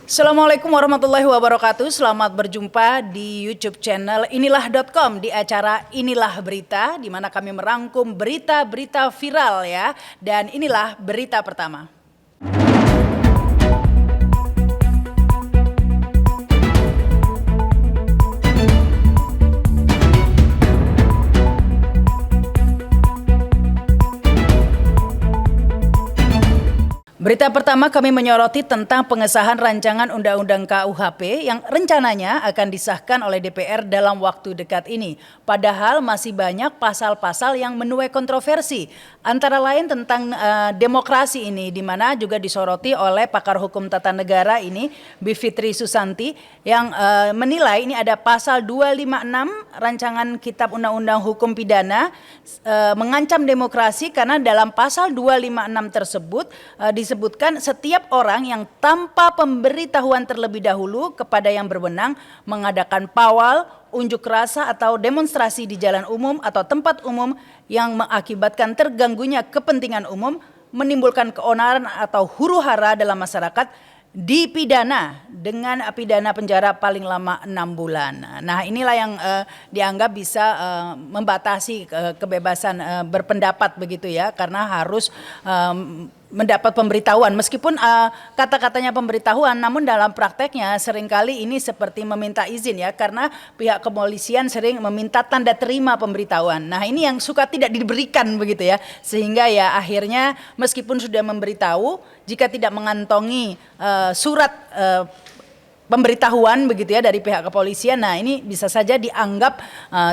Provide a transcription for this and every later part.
Assalamualaikum warahmatullahi wabarakatuh. Selamat berjumpa di YouTube channel inilah.com di acara Inilah Berita, di mana kami merangkum berita-berita viral ya. Dan inilah berita pertama. Berita pertama kami menyoroti tentang pengesahan rancangan Undang-Undang KUHP yang rencananya akan disahkan oleh DPR dalam waktu dekat ini. Padahal masih banyak pasal-pasal yang menuai kontroversi. Antara lain tentang demokrasi ini, di mana juga disoroti oleh pakar hukum tata negara ini, Bivitri Susanti, yang menilai ini ada pasal 256 rancangan Kitab Undang-Undang Hukum Pidana mengancam demokrasi karena dalam pasal 256 tersebut disebutkan setiap orang yang tanpa pemberitahuan terlebih dahulu kepada yang berwenang mengadakan pawal, unjuk rasa atau demonstrasi di jalan umum atau tempat umum yang mengakibatkan terganggunya kepentingan umum, menimbulkan keonaran atau huru-hara dalam masyarakat, dipidana dengan pidana penjara paling lama 6 bulan. Nah, inilah yang dianggap bisa membatasi kebebasan berpendapat begitu ya, karena harus mendapat pemberitahuan. Meskipun kata-katanya pemberitahuan, namun dalam prakteknya seringkali ini seperti meminta izin ya, karena pihak kepolisian sering meminta tanda terima pemberitahuan. Nah, ini yang suka tidak diberikan begitu ya, sehingga ya akhirnya meskipun sudah memberitahu, jika tidak mengantongi surat pemberitahuan begitu ya dari pihak kepolisian, nah ini bisa saja dianggap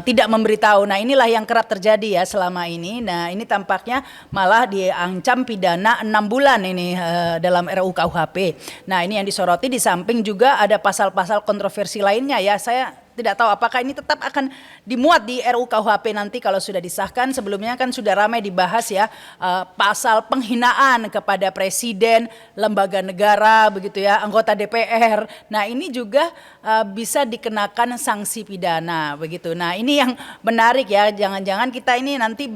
tidak memberitahu. Nah, inilah yang kerap terjadi ya selama ini. Nah, ini tampaknya malah diancam pidana 6 bulan ini dalam RUU KUHP. Nah, ini yang disoroti, di samping juga ada pasal-pasal kontroversi lainnya ya. Saya tidak tahu apakah ini tetap akan dimuat di RUU KUHP nanti kalau sudah disahkan. Sebelumnya kan sudah ramai dibahas ya, pasal penghinaan kepada presiden, lembaga negara begitu ya, anggota DPR. Nah, ini juga bisa dikenakan sanksi pidana begitu. Nah, ini yang menarik ya, jangan-jangan kita ini nanti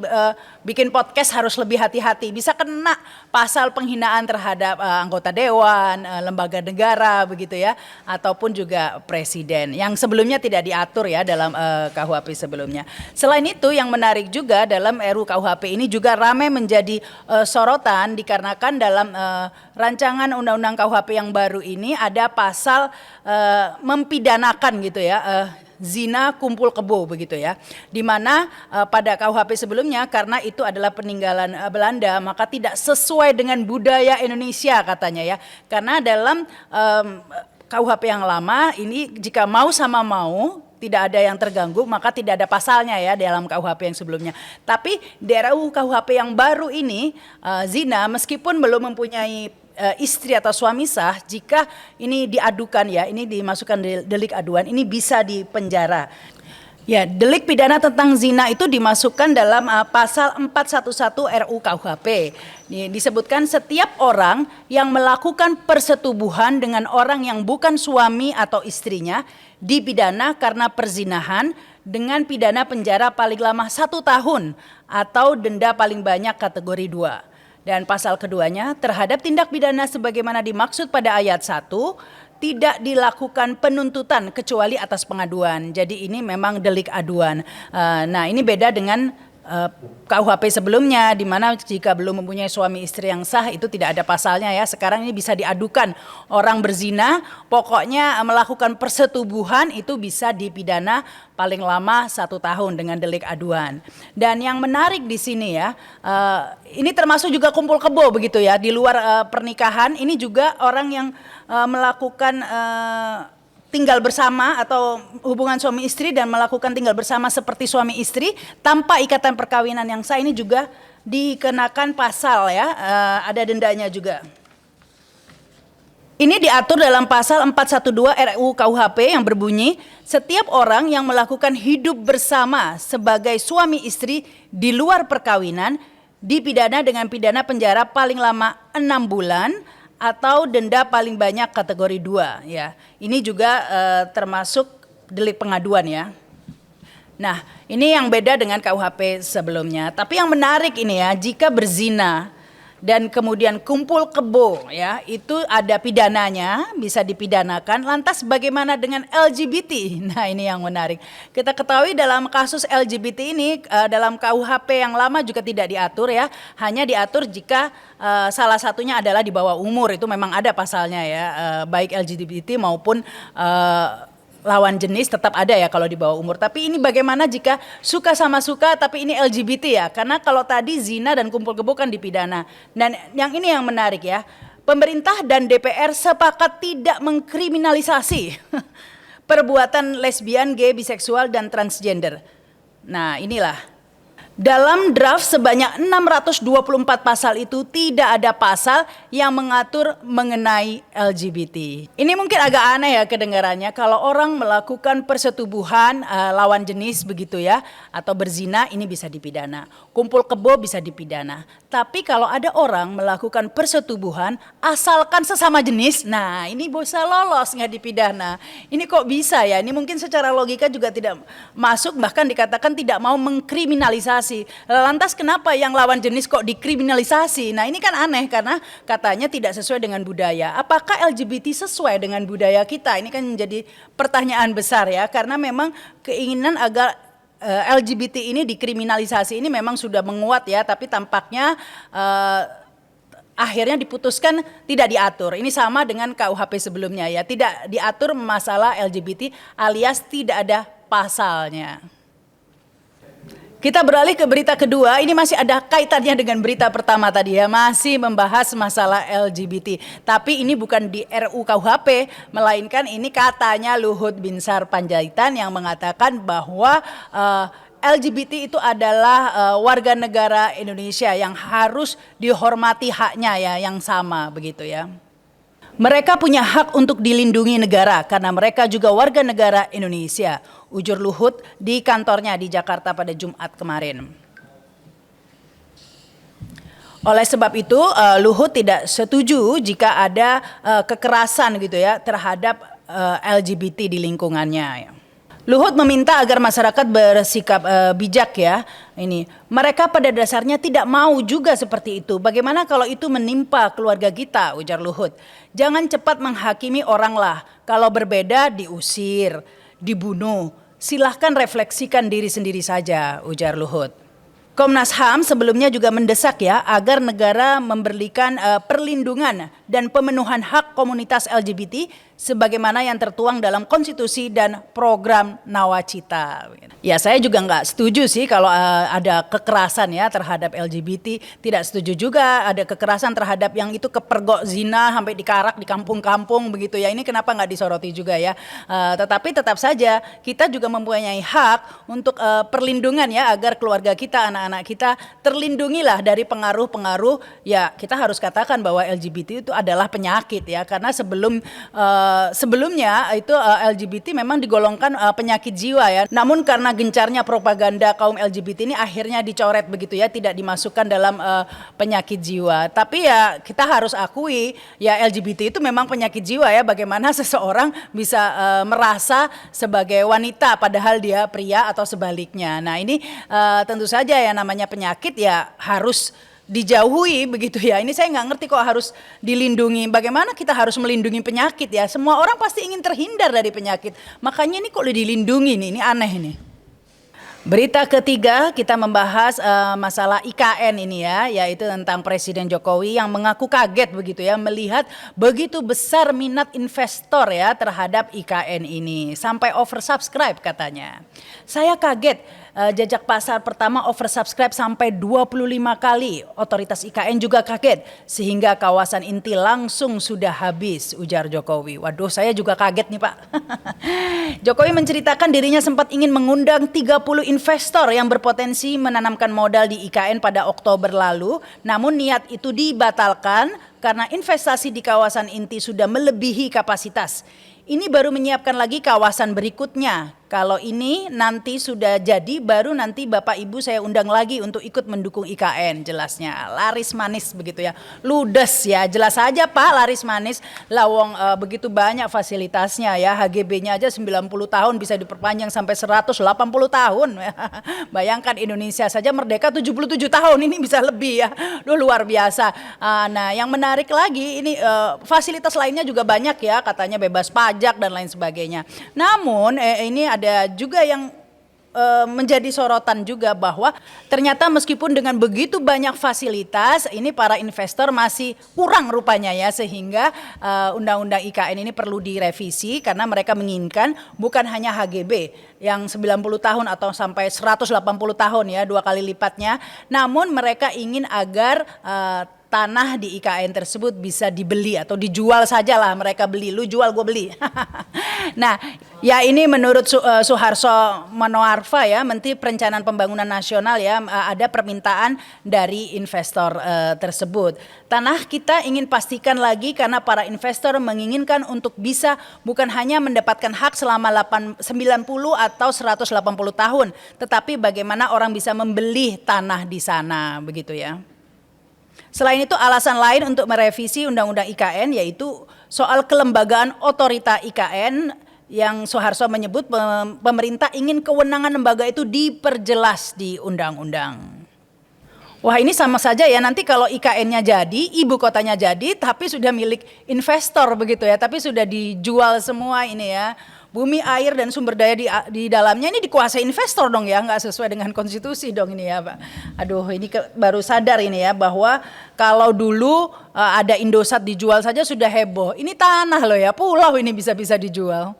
bikin podcast harus lebih hati-hati, bisa kena pasal penghinaan terhadap anggota dewan, lembaga negara begitu ya, ataupun juga presiden yang sebelumnya tidak diatur ya dalam KUHP sebelumnya. Selain itu, yang menarik juga dalam RUU KUHP ini juga ramai menjadi sorotan dikarenakan dalam rancangan Undang-Undang KUHP yang baru ini ada pasal mempidanakan gitu ya, zina kumpul kebo begitu ya, dimana pada KUHP sebelumnya karena itu adalah peninggalan Belanda maka tidak sesuai dengan budaya Indonesia katanya ya, karena dalam KUHP yang lama ini jika mau sama mau tidak ada yang terganggu maka tidak ada pasalnya ya dalam KUHP yang sebelumnya. Tapi di RUU KUHP yang baru ini zina meskipun belum mempunyai istri atau suami sah, jika ini diadukan ya, ini dimasukkan delik aduan, ini bisa dipenjara. Ya, delik pidana tentang zina itu dimasukkan dalam pasal 411 RUU KUHP. Disebutkan setiap orang yang melakukan persetubuhan dengan orang yang bukan suami atau istrinya dipidana karena perzinahan dengan pidana penjara paling lama 1 tahun atau denda paling banyak kategori 2. Dan pasal keduanya terhadap tindak pidana sebagaimana dimaksud pada ayat 1 tidak dilakukan penuntutan kecuali atas pengaduan. Jadi ini memang delik aduan. Nah, ini beda dengan KUHP sebelumnya, di mana jika belum mempunyai suami istri yang sah itu tidak ada pasalnya ya. Sekarang ini bisa diadukan orang berzina, pokoknya melakukan persetubuhan itu bisa dipidana paling lama 1 tahun dengan delik aduan. Dan yang menarik di sini ya, ini termasuk juga kumpul kebo begitu ya, di luar pernikahan. Ini juga orang yang melakukan tinggal bersama atau hubungan suami istri dan melakukan tinggal bersama seperti suami istri tanpa ikatan perkawinan yang sah, ini juga dikenakan pasal ya, ada dendanya juga. Ini diatur dalam pasal 412 RUU KUHP yang berbunyi, setiap orang yang melakukan hidup bersama sebagai suami istri di luar perkawinan dipidana dengan pidana penjara paling lama 6 bulan atau denda paling banyak kategori 2 ya. Ini juga termasuk delik pengaduan ya. Nah, ini yang beda dengan KUHP sebelumnya. Tapi yang menarik ini ya, jika berzina dan kemudian kumpul kebo ya, itu ada pidananya, bisa dipidanakan. Lantas bagaimana dengan LGBT? Nah, ini yang menarik. Kita ketahui dalam kasus LGBT ini dalam KUHP yang lama juga tidak diatur ya, hanya diatur jika salah satunya adalah di bawah umur, itu memang ada pasalnya ya, baik LGBT maupun lawan jenis tetap ada ya kalau di bawah umur. Tapi ini bagaimana jika suka sama suka tapi ini LGBT ya? Karena kalau tadi zina dan kumpul kebo kan dipidana. Dan yang ini yang menarik ya. Pemerintah dan DPR sepakat tidak mengkriminalisasi perbuatan lesbian, gay, biseksual dan transgender. Nah, inilah. Dalam draft sebanyak 624 pasal itu tidak ada pasal yang mengatur mengenai LGBT. Ini mungkin agak aneh ya kedengarannya kalau orang melakukan persetubuhan lawan jenis begitu ya, atau berzina, ini bisa dipidana. Kumpul kebo bisa dipidana. Tapi kalau ada orang melakukan persetubuhan asalkan sesama jenis, nah ini bisa lolos nggak dipidana. Ini kok bisa ya? Ini mungkin secara logika juga tidak masuk, bahkan dikatakan tidak mau mengkriminalisasi. Lantas kenapa yang lawan jenis kok dikriminalisasi? Nah, ini kan aneh karena katanya tidak sesuai dengan budaya. Apakah LGBT sesuai dengan budaya kita? Ini kan menjadi pertanyaan besar ya, karena memang keinginan agar LGBT ini dikriminalisasi ini memang sudah menguat ya, tapi tampaknya akhirnya diputuskan tidak diatur. Ini sama dengan KUHP sebelumnya ya, tidak diatur masalah LGBT alias tidak ada pasalnya. Kita beralih ke berita kedua, ini masih ada kaitannya dengan berita pertama tadi ya, masih membahas masalah LGBT. Tapi ini bukan di RUU KUHP, melainkan ini katanya Luhut Binsar Panjaitan yang mengatakan bahwa LGBT itu adalah warga negara Indonesia yang harus dihormati haknya ya, yang sama begitu ya. Mereka punya hak untuk dilindungi negara karena mereka juga warga negara Indonesia, ujar Luhut di kantornya di Jakarta pada Jumat kemarin. Oleh sebab itu, Luhut tidak setuju jika ada kekerasan gitu ya terhadap LGBT di lingkungannya. Luhut meminta agar masyarakat bersikap bijak ya. Ini mereka pada dasarnya tidak mau juga seperti itu. Bagaimana kalau itu menimpa keluarga kita, ujar Luhut. Jangan cepat menghakimi orang lah. Kalau berbeda diusir, dibunuh. Silahkan refleksikan diri sendiri saja, ujar Luhut. Komnas HAM sebelumnya juga mendesak ya agar negara memberikan perlindungan dan pemenuhan hak komunitas LGBT sebagaimana yang tertuang dalam konstitusi dan program Nawacita. Ya, saya juga nggak setuju sih kalau ada kekerasan ya terhadap LGBT. Tidak setuju juga ada kekerasan terhadap yang itu kepergok zina sampai dikarak di kampung-kampung begitu ya. Ini kenapa nggak disoroti juga ya. Tetapi tetap saja kita juga mempunyai hak untuk perlindungan ya agar keluarga kita, anak-anak kita terlindungilah dari pengaruh-pengaruh. Ya, kita harus katakan bahwa LGBT itu adalah penyakit ya, karena sebelumnya itu LGBT memang digolongkan penyakit jiwa ya. Namun karena gencarnya propaganda kaum LGBT ini akhirnya dicoret begitu ya, tidak dimasukkan dalam penyakit jiwa. Tapi ya kita harus akui ya LGBT itu memang penyakit jiwa ya. Bagaimana seseorang bisa merasa sebagai wanita padahal dia pria atau sebaliknya. Nah, ini tentu saja ya namanya penyakit ya harus dijauhi begitu ya. Ini saya nggak ngerti kok harus dilindungi. Bagaimana kita harus melindungi penyakit ya? Semua orang pasti ingin terhindar dari penyakit. Makanya ini kok dilindungi nih, ini aneh nih. Berita ketiga kita membahas masalah IKN ini ya, yaitu tentang Presiden Jokowi yang mengaku kaget begitu ya melihat begitu besar minat investor ya terhadap IKN ini sampai oversubscribe katanya. Saya kaget. Jajak pasar pertama oversubscribe sampai 25 kali. Otoritas IKN juga kaget sehingga kawasan inti langsung sudah habis, ujar Jokowi. Waduh, saya juga kaget nih Pak. Jokowi menceritakan dirinya sempat ingin mengundang 30 investor yang berpotensi menanamkan modal di IKN pada Oktober lalu. Namun niat itu dibatalkan karena investasi di kawasan inti sudah melebihi kapasitas. Ini baru menyiapkan lagi kawasan berikutnya. Kalau ini nanti sudah jadi, baru nanti Bapak Ibu saya undang lagi untuk ikut mendukung IKN. Jelasnya laris manis begitu ya, ludes ya, jelas saja Pak, laris manis. Lawong begitu banyak fasilitasnya ya, HGB-nya aja 90 tahun bisa diperpanjang sampai 180 tahun. Bayangkan Indonesia saja merdeka 77 tahun, ini bisa lebih ya, luar biasa. Nah yang menarik lagi ini fasilitas lainnya juga banyak ya, katanya bebas pajak dan lain sebagainya. Namun ini ada juga yang menjadi sorotan juga bahwa ternyata meskipun dengan begitu banyak fasilitas, ini para investor masih kurang rupanya ya, sehingga undang-undang IKN ini perlu direvisi karena mereka menginginkan bukan hanya HGB yang 90 tahun atau sampai 180 tahun ya, 2 kali lipatnya, namun mereka ingin agar tanah di IKN tersebut bisa dibeli atau dijual sajalah, mereka beli, lu jual gue beli. Nah ya ini menurut Suharso Manoarfa ya, Menteri Perencanaan Pembangunan Nasional ya, ada permintaan dari investor tersebut. Tanah kita ingin pastikan lagi karena para investor menginginkan untuk bisa bukan hanya mendapatkan hak selama 90 atau 180 tahun, tetapi bagaimana orang bisa membeli tanah di sana begitu ya. Selain itu alasan lain untuk merevisi Undang-Undang IKN yaitu soal kelembagaan otorita IKN yang Suharso menyebut pemerintah ingin kewenangan lembaga itu diperjelas di undang-undang. Wah ini sama saja ya, nanti kalau IKN-nya jadi, ibu kotanya jadi, tapi sudah milik investor begitu ya, tapi sudah dijual semua ini ya. Bumi, air, dan sumber daya di dalamnya ini dikuasai investor dong ya, nggak sesuai dengan konstitusi dong ini ya Pak. Aduh ini baru sadar ini ya, bahwa kalau dulu ada Indosat dijual saja sudah heboh, ini tanah loh ya, pulau ini bisa-bisa dijual.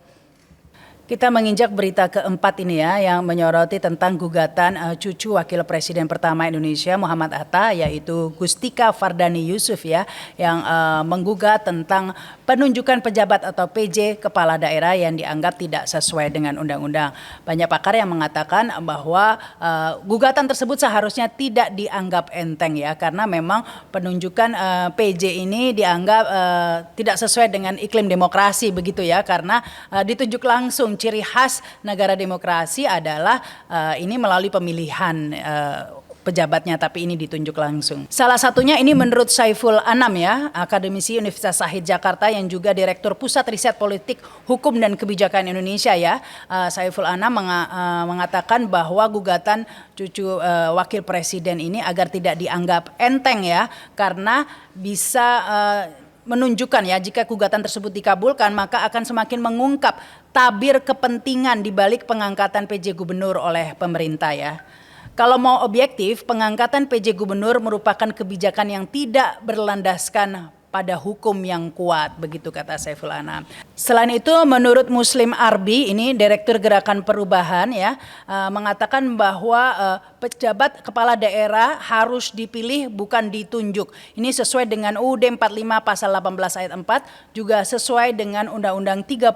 Kita menginjak berita keempat ini ya, yang menyoroti tentang gugatan cucu Wakil Presiden pertama Indonesia Muhammad Hatta, yaitu Gustika Fardani Yusuf ya, yang menggugat tentang penunjukan pejabat atau PJ kepala daerah yang dianggap tidak sesuai dengan undang-undang. Banyak pakar yang mengatakan bahwa gugatan tersebut seharusnya tidak dianggap enteng ya, karena memang penunjukan PJ ini dianggap tidak sesuai dengan iklim demokrasi begitu ya, karena ditunjuk langsung. Ciri khas negara demokrasi adalah ini melalui pemilihan pejabatnya, tapi ini ditunjuk langsung. Salah satunya ini menurut Saiful Anam ya, akademisi Universitas Shahid Jakarta yang juga Direktur Pusat Riset Politik, Hukum dan Kebijakan Indonesia ya. Saiful Anam mengatakan bahwa gugatan cucu Wakil Presiden ini agar tidak dianggap enteng ya, karena bisa menunjukkan ya, jika gugatan tersebut dikabulkan maka akan semakin mengungkap tabir kepentingan di balik pengangkatan PJ Gubernur oleh pemerintah ya. Kalau mau objektif, pengangkatan PJ Gubernur merupakan kebijakan yang tidak berlandaskan pada hukum yang kuat, begitu kata Saiful Anam. Selain itu menurut Muslim Arbi, ini Direktur Gerakan Perubahan ya, mengatakan bahwa pejabat kepala daerah harus dipilih bukan ditunjuk. Ini sesuai dengan UUD 45 pasal 18 ayat 4, juga sesuai dengan Undang-Undang 32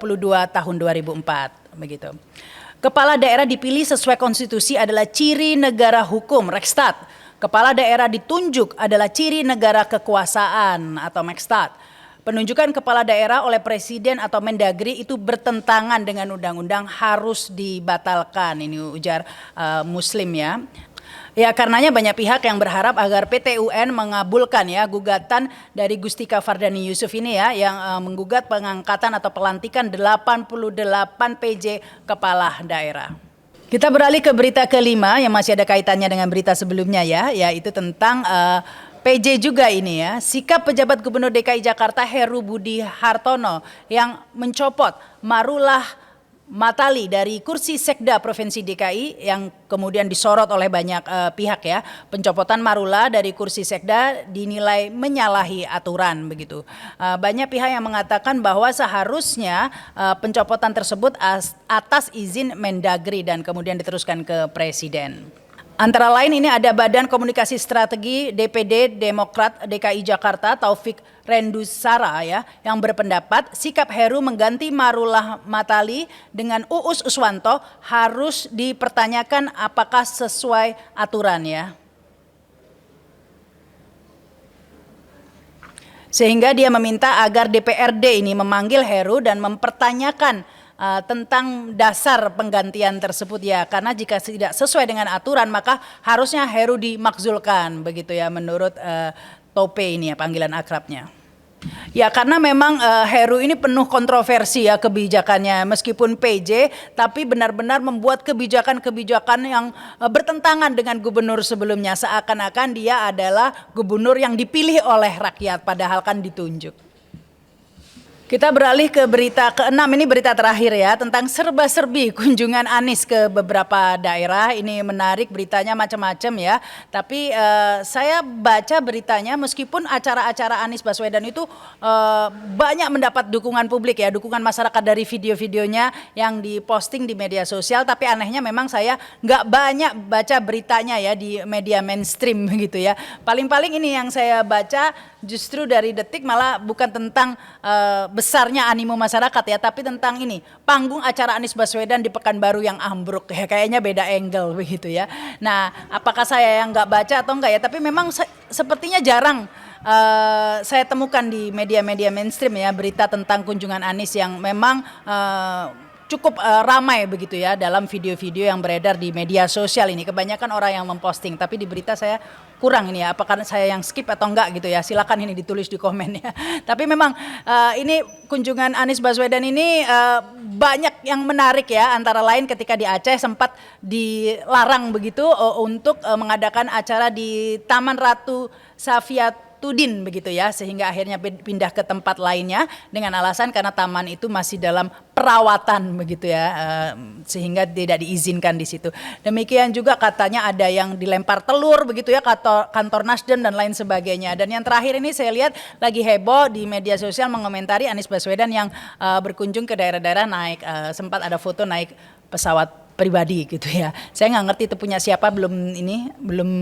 tahun 2004 begitu. Kepala daerah dipilih sesuai konstitusi adalah ciri negara hukum, Rechtsstaat. Kepala daerah ditunjuk adalah ciri negara kekuasaan atau Mekstat. Penunjukan kepala daerah oleh presiden atau Mendagri itu bertentangan dengan undang-undang, harus dibatalkan. Ini ujar Muslim ya. Ya karenanya banyak pihak yang berharap agar PT UN mengabulkan ya gugatan dari Gustika Fardani Yusuf ini ya, yang menggugat pengangkatan atau pelantikan 88 PJ kepala daerah. Kita beralih ke berita kelima yang masih ada kaitannya dengan berita sebelumnya ya, yaitu tentang PJ juga ini ya. Sikap pejabat Gubernur DKI Jakarta Heru Budi Hartono yang mencopot Marullah Matali dari kursi Sekda Provinsi DKI yang kemudian disorot oleh banyak pihak ya. Pencopotan Marullah dari kursi Sekda dinilai menyalahi aturan begitu. Banyak pihak yang mengatakan bahwa seharusnya pencopotan tersebut atas izin Mendagri dan kemudian diteruskan ke Presiden. Antara lain ini ada Badan Komunikasi Strategi DPD Demokrat DKI Jakarta Taufik Rendusara ya, yang berpendapat sikap Heru mengganti Marullah Matali dengan Uus Uswanto harus dipertanyakan apakah sesuai aturan ya. Sehingga dia meminta agar DPRD ini memanggil Heru dan mempertanyakan tentang dasar penggantian tersebut ya, karena jika tidak sesuai dengan aturan maka harusnya Heru dimakzulkan begitu ya menurut Tope ini ya panggilan akrabnya. Ya karena memang Heru ini penuh kontroversi ya kebijakannya, meskipun PJ tapi benar-benar membuat kebijakan-kebijakan yang bertentangan dengan gubernur sebelumnya, seakan-akan dia adalah gubernur yang dipilih oleh rakyat padahal kan ditunjuk. Kita beralih ke berita ke-6, ini berita terakhir ya, tentang serba-serbi kunjungan Anies ke beberapa daerah. Ini menarik, beritanya macam-macam ya. Tapi saya baca beritanya, meskipun acara-acara Anies Baswedan itu banyak mendapat dukungan publik ya, dukungan masyarakat dari video-videonya yang diposting di media sosial. Tapi anehnya memang saya nggak banyak baca beritanya ya di media mainstream gitu ya. Paling-paling ini yang saya baca justru dari Detik, malah bukan tentang besarnya animo masyarakat ya, tapi tentang ini panggung acara Anies Baswedan di Pekanbaru yang ambruk ya, kayaknya beda angle begitu ya. Nah, apakah saya yang nggak baca atau enggak ya? Tapi memang sepertinya jarang saya temukan di media-media mainstream ya berita tentang kunjungan Anies yang memang cukup ramai begitu ya dalam video-video yang beredar di media sosial ini. Kebanyakan orang yang memposting, tapi di berita saya kurang ini ya, apakah saya yang skip atau enggak gitu ya, silakan ini ditulis di komen ya. Tapi memang ini kunjungan Anies Baswedan ini banyak yang menarik ya, antara lain ketika di Aceh sempat dilarang begitu untuk mengadakan acara di Taman Ratu Safiatuddin begitu ya, sehingga akhirnya pindah ke tempat lainnya dengan alasan karena taman itu masih dalam perawatan begitu ya, sehingga tidak diizinkan di situ. Demikian juga katanya ada yang dilempar telur begitu ya, kantor Nasdem dan lain sebagainya. Dan yang terakhir ini saya lihat lagi heboh di media sosial mengomentari Anies Baswedan yang berkunjung ke daerah-daerah naik, sempat ada foto naik pesawat pribadi gitu ya. Saya nggak ngerti itu punya siapa, belum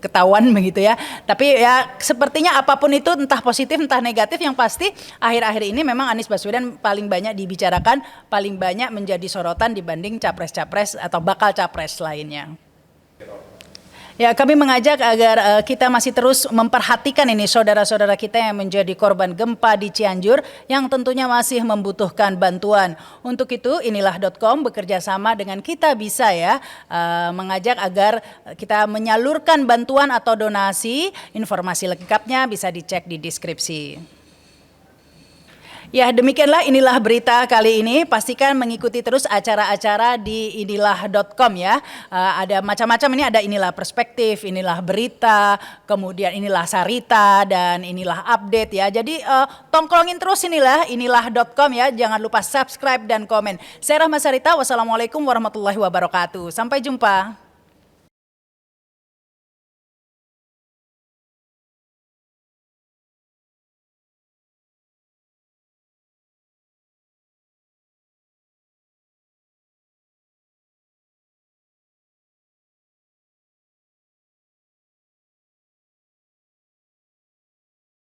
ketahuan begitu ya. Tapi ya sepertinya apapun itu, entah positif entah negatif, yang pasti akhir-akhir ini memang Anies Baswedan paling banyak dibicarakan, paling banyak menjadi sorotan dibanding capres-capres atau bakal capres lainnya. Ya, kami mengajak agar kita masih terus memperhatikan ini saudara-saudara kita yang menjadi korban gempa di Cianjur yang tentunya masih membutuhkan bantuan. Untuk itu inilah.com bekerja sama dengan Kita Bisa ya, mengajak agar kita menyalurkan bantuan atau donasi. Informasi lengkapnya bisa dicek di deskripsi. Ya demikianlah, inilah berita kali ini. Pastikan mengikuti terus acara-acara di inilah.com ya. Ada macam-macam, ini ada Inilah Perspektif, Inilah Berita, kemudian Inilah Sarita, dan Inilah Update ya. Jadi tongkrongin terus inilah.com ya. Jangan lupa subscribe dan komen. Saya Rahma Sarita, wassalamualaikum warahmatullahi wabarakatuh. Sampai jumpa.